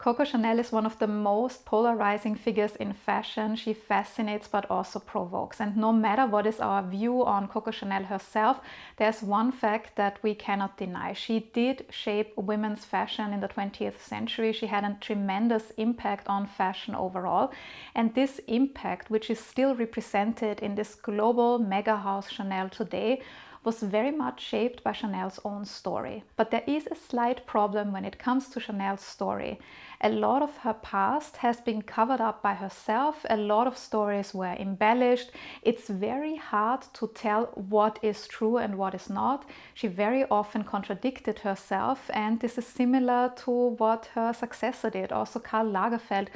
Coco Chanel is one of the most polarizing figures in fashion. She fascinates but also provokes. And no matter what is our view on Coco Chanel herself, there's one fact that we cannot deny. She did shape women's fashion in the 20th century. She had a tremendous impact on fashion overall. And this impact, which is still represented in this global mega house Chanel today, was very much shaped by Chanel's own story. But there is a slight problem when it comes to Chanel's story. A lot of her past has been covered up by herself. A lot of stories were embellished. It's very hard to tell what is true and what is not. She very often contradicted herself, and this is similar to what her successor did. Also, Karl Lagerfeld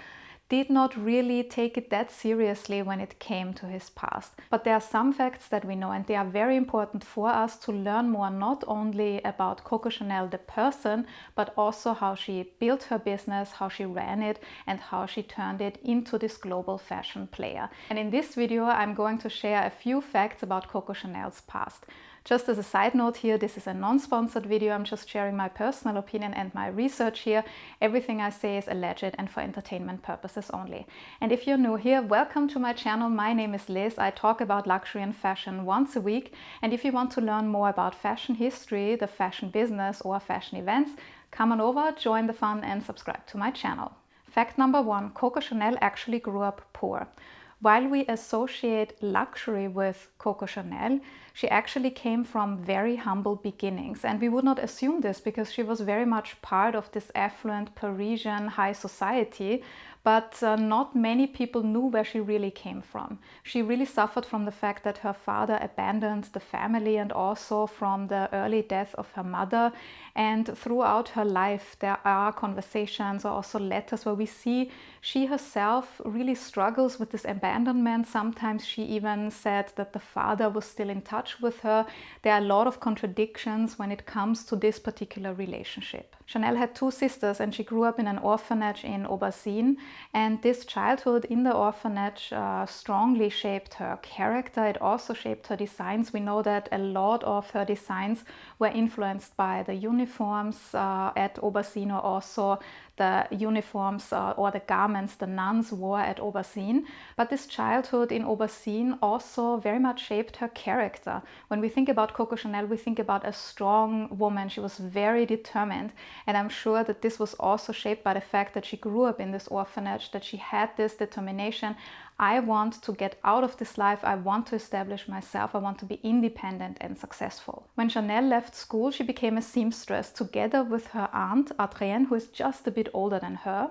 did not really take it that seriously when it came to his past. But there are some facts that we know, and they are very important for us to learn more, not only about Coco Chanel the person, but also how she built her business, how she ran it, and how she turned it into this global fashion player. And in this video, I'm going to share a few facts about Coco Chanel's past. Just as a side note here, this is a non-sponsored video. I'm just sharing my personal opinion and my research here. Everything I say is alleged and for entertainment purposes only. And if you're new here, welcome to my channel. My name is Liz. I talk about luxury and fashion once a week. And if you want to learn more about fashion history, the fashion business, or fashion events, come on over, join the fun, and subscribe to my channel. Fact number one, Coco Chanel actually grew up poor. While we associate luxury with Coco Chanel, she actually came from very humble beginnings. And we would not assume this because she was very much part of this affluent Parisian high society, but not many people knew where she really came from. She really suffered from the fact that her father abandoned the family and also from the early death of her mother. And throughout her life, there are conversations or also letters where we see she herself really struggles with this abandonment. Sometimes she even said that the father was still in touch with her. There are a lot of contradictions when it comes to this particular relationship. Chanel had two sisters and she grew up in an orphanage in Aubergine. And this childhood in the orphanage strongly shaped her character. It also shaped her designs. We know that a lot of her designs were influenced by the uniforms at Aubergine, or also the uniforms or the garments the nuns wore at Aubergine. But this childhood in Aubergine also very much shaped her character. When we think about Coco Chanel, we think about a strong woman. She was very determined. And I'm sure that this was also shaped by the fact that she grew up in this orphanage, that she had this determination. I want to get out of this life. I want to establish myself. I want to be independent and successful. When Chanel left school, she became a seamstress together with her aunt, Adrienne, who is just a bit older than her.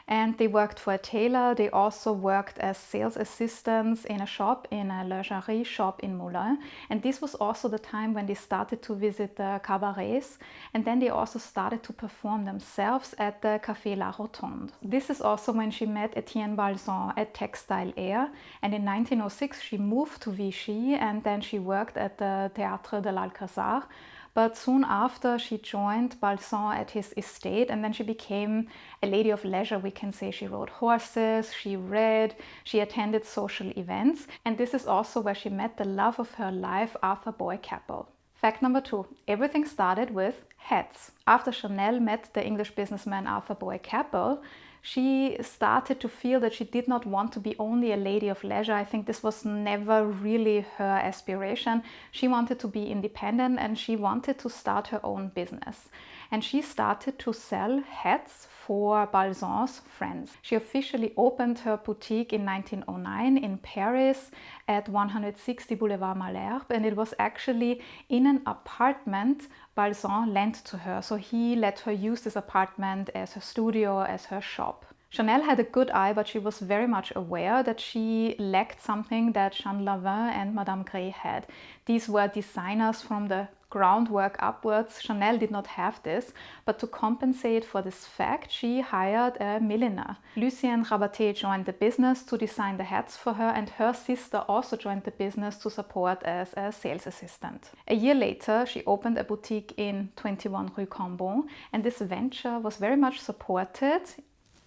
And they worked for a tailor. They also worked as sales assistants in a shop, in a lingerie shop in Moulins. And this was also the time when they started to visit the cabarets. And then they also started to perform themselves at the Café La Rotonde. This is also when she met Etienne Balsan at Textile Air. And in 1906, she moved to Vichy, and then she worked at the Théâtre de l'Alcazar. But soon after, she joined Balsan at his estate, and then she became a lady of leisure. We can say she rode horses, she read, she attended social events. And this is also where she met the love of her life, Arthur Boy Capel. Fact number two, everything started with hats. After Chanel met the English businessman Arthur Boy Capel, she started to feel that she did not want to be only a lady of leisure. I think this was never really her aspiration. She wanted to be independent and she wanted to start her own business. And she started to sell hats for Balsan's friends. She officially opened her boutique in 1909 in Paris at 160 Boulevard Malherbe, and it was actually in an apartment Balsan lent to her. So he let her use this apartment as her studio, as her shop. Chanel had a good eye, but she was very much aware that she lacked something that Jean Lavin and Madame Grey had. These were designers from the groundwork upwards. Chanel did not have this, but to compensate for this fact, she hired a milliner. Lucien Rabaté joined the business to design the hats for her, and her sister also joined the business to support as a sales assistant. A year later, she opened a boutique in 21 Rue Cambon, and this venture was very much supported,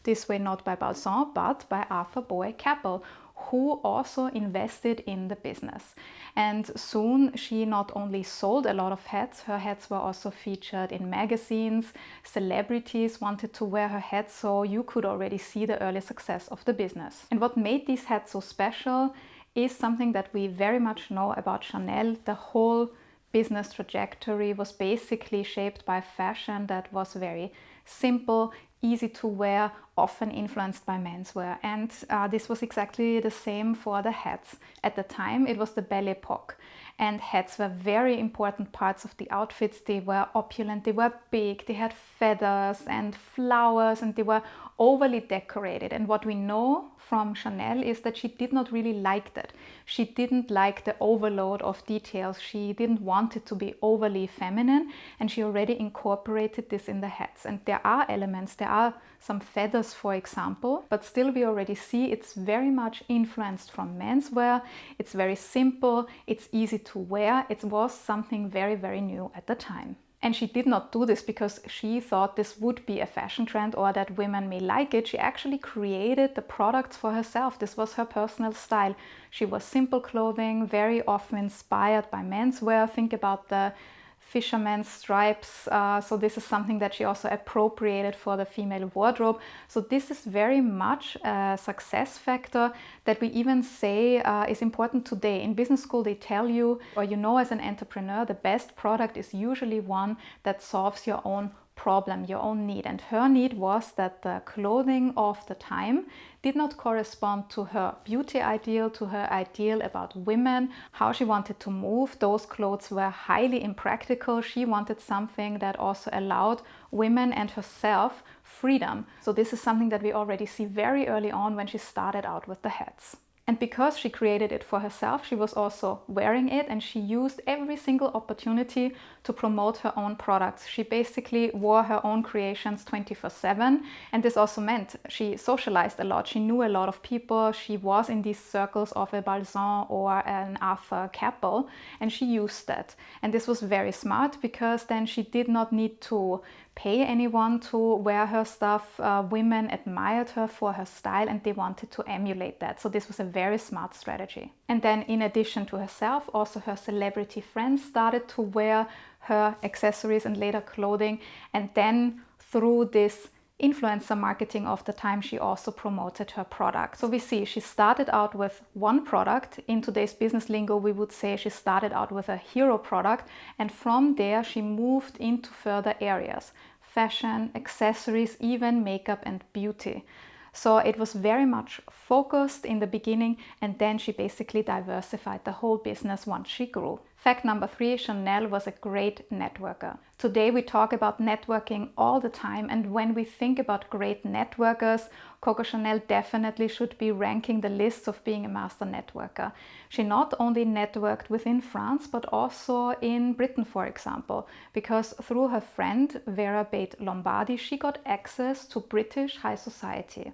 this way not by Balsan, but by Arthur Boy Capel, who also invested in the business. And soon she not only sold a lot of hats, her hats were also featured in magazines, celebrities wanted to wear her hats, so you could already see the early success of the business. And what made these hats so special is something that we very much know about Chanel. The whole business trajectory was basically shaped by fashion that was very simple, easy to wear, often influenced by menswear. And this was exactly the same for the hats. At the time, it was the Belle Epoque. And hats were very important parts of the outfits. They were opulent, they were big, they had feathers and flowers, and they were overly decorated. And what we know from Chanel is that she did not really like that. She didn't like the overload of details. She didn't want it to be overly feminine, and she already incorporated this in the hats. And there are elements, there are some feathers, for example, but still we already see it's very much influenced from menswear. It's very simple, it's easy to wear. It was something very, very new at the time. And she did not do this because she thought this would be a fashion trend or that women may like it. She actually created the products for herself. This was her personal style. She wore simple clothing, very often inspired by menswear. Think about the fisherman's stripes. So this is something that she also appropriated for the female wardrobe. So this is very much a success factor that we even say is important today. In business school, they tell you, or you know, as an entrepreneur, the best product is usually one that solves your own problem, your own need. And her need was that the clothing of the time did not correspond to her beauty ideal, to her ideal about women, how she wanted to move. Those clothes were highly impractical. She wanted something that also allowed women and herself freedom. So this is something that we already see very early on when she started out with the hats. And because she created it for herself, she was also wearing it, and she used every single opportunity to promote her own products. She basically wore her own creations 24/7, and this also meant she socialized a lot. She knew a lot of people. She was in these circles of a Balzan or an Arthur Capel, and she used that. And this was very smart because then she did not need to pay anyone to wear her stuff. Women admired her for her style and they wanted to emulate that. So this was a very smart strategy. And then in addition to herself, also her celebrity friends started to wear her accessories and later clothing. And then through this influencer marketing of the time, she also promoted her product. So we see she started out with one product. In today's business lingo, we would say she started out with a hero product, and from there she moved into further areas: fashion, accessories, even makeup and beauty. So it was very much focused in the beginning, and then she basically diversified the whole business once she grew. Fact number 3, Chanel was a great networker. Today we talk about networking all the time, and when we think about great networkers, Coco Chanel definitely should be ranking the lists of being a master networker. She not only networked within France, but also in Britain, for example, because through her friend Vera Bate Lombardi, she got access to British high society.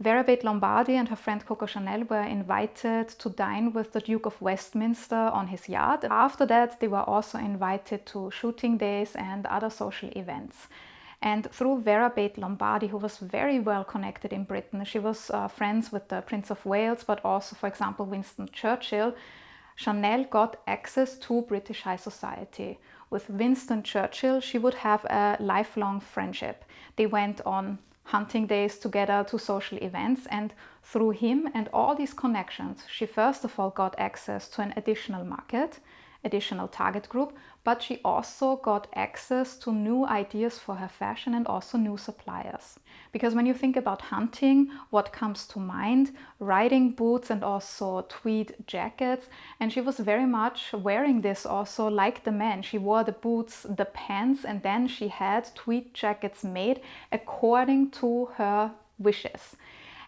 Vera Bate Lombardi and her friend Coco Chanel were invited to dine with the Duke of Westminster on his yacht. After that, they were also invited to shooting days and other social events. And through Vera Bate Lombardi, who was very well connected in Britain, she was friends with the Prince of Wales, but also, for example, Winston Churchill. Chanel got access to British high society. With Winston Churchill, she would have a lifelong friendship. They went on hunting days together, to social events, and through him and all these connections, she first of all got access to an additional market, additional target group, but she also got access to new ideas for her fashion and also new suppliers. Because when you think about hunting, what comes to mind? Riding boots and also tweed jackets. And she was very much wearing this also like the men. She wore the boots, the pants, and then she had tweed jackets made according to her wishes.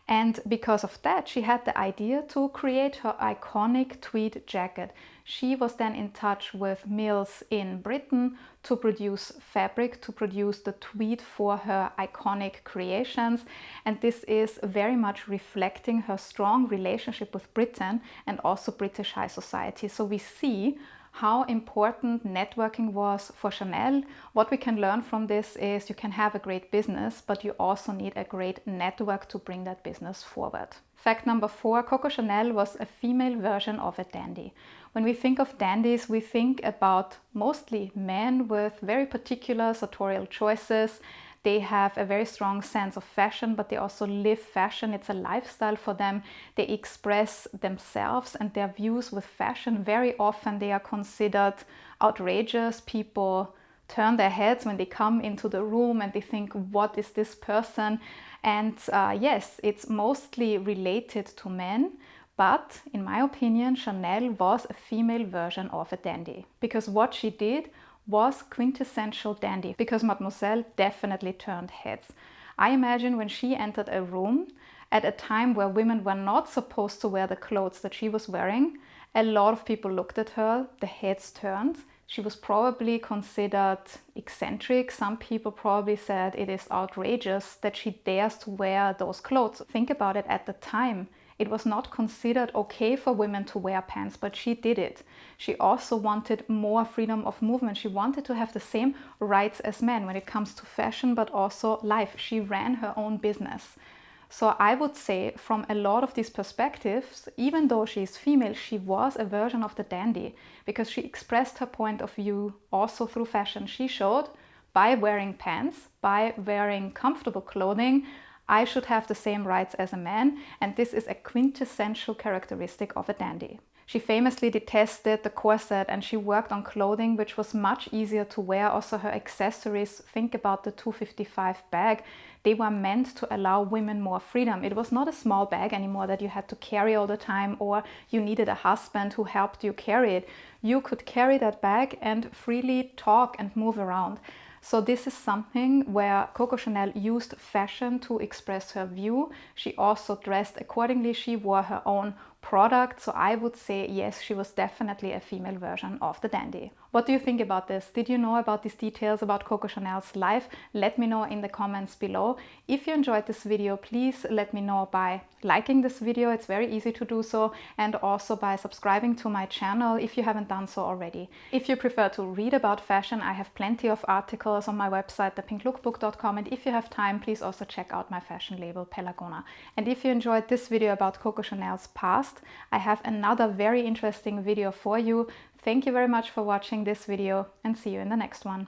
And because of that, she had the idea to create her iconic tweed jacket. She was then in touch with mills in Britain to produce fabric, to produce the tweed for her iconic creations. And this is very much reflecting her strong relationship with Britain and also British high society. So we see how important networking was for Chanel. What we can learn from this is you can have a great business, but you also need a great network to bring that business forward. Fact number 4, Coco Chanel was a female version of a dandy. When we think of dandies, we think about mostly men with very particular sartorial choices. They have a very strong sense of fashion, but they also live fashion. It's a lifestyle for them. They express themselves and their views with fashion. Very often they are considered outrageous. People turn their heads when they come into the room and they think, what is this person? And yes, it's mostly related to men. But in my opinion, Chanel was a female version of a dandy, because what she did was quintessential dandy, because Mademoiselle definitely turned heads. I imagine when she entered a room at a time where women were not supposed to wear the clothes that she was wearing, a lot of people looked at her, the heads turned. She was probably considered eccentric. Some people probably said it is outrageous that she dares to wear those clothes. Think about it, at the time. It was not considered okay for women to wear pants, but she did it. She also wanted more freedom of movement. She wanted to have the same rights as men when it comes to fashion, but also life. She ran her own business. So I would say from a lot of these perspectives, even though she is female, she was a version of the dandy, because she expressed her point of view also through fashion. She showed, by wearing pants, by wearing comfortable clothing, I should have the same rights as a man, and this is a quintessential characteristic of a dandy. She famously detested the corset and she worked on clothing which was much easier to wear. Also her accessories, think about the 255 bag, they were meant to allow women more freedom. It was not a small bag anymore that you had to carry all the time, or you needed a husband who helped you carry it. You could carry that bag and freely talk and move around. So this is something where Coco Chanel used fashion to express her view. She also dressed accordingly. She wore her own product. So I would say, yes, she was definitely a female version of the dandy. What do you think about this? Did you know about these details about Coco Chanel's life? Let me know in the comments below. If you enjoyed this video, please let me know by liking this video. It's very easy to do so, and also by subscribing to my channel if you haven't done so already. If you prefer to read about fashion, I have plenty of articles on my website, thepinklookbook.com, and if you have time, please also check out my fashion label Pelagona. And if you enjoyed this video about Coco Chanel's past, I have another very interesting video for you. Thank you very much for watching this video, and see you in the next one.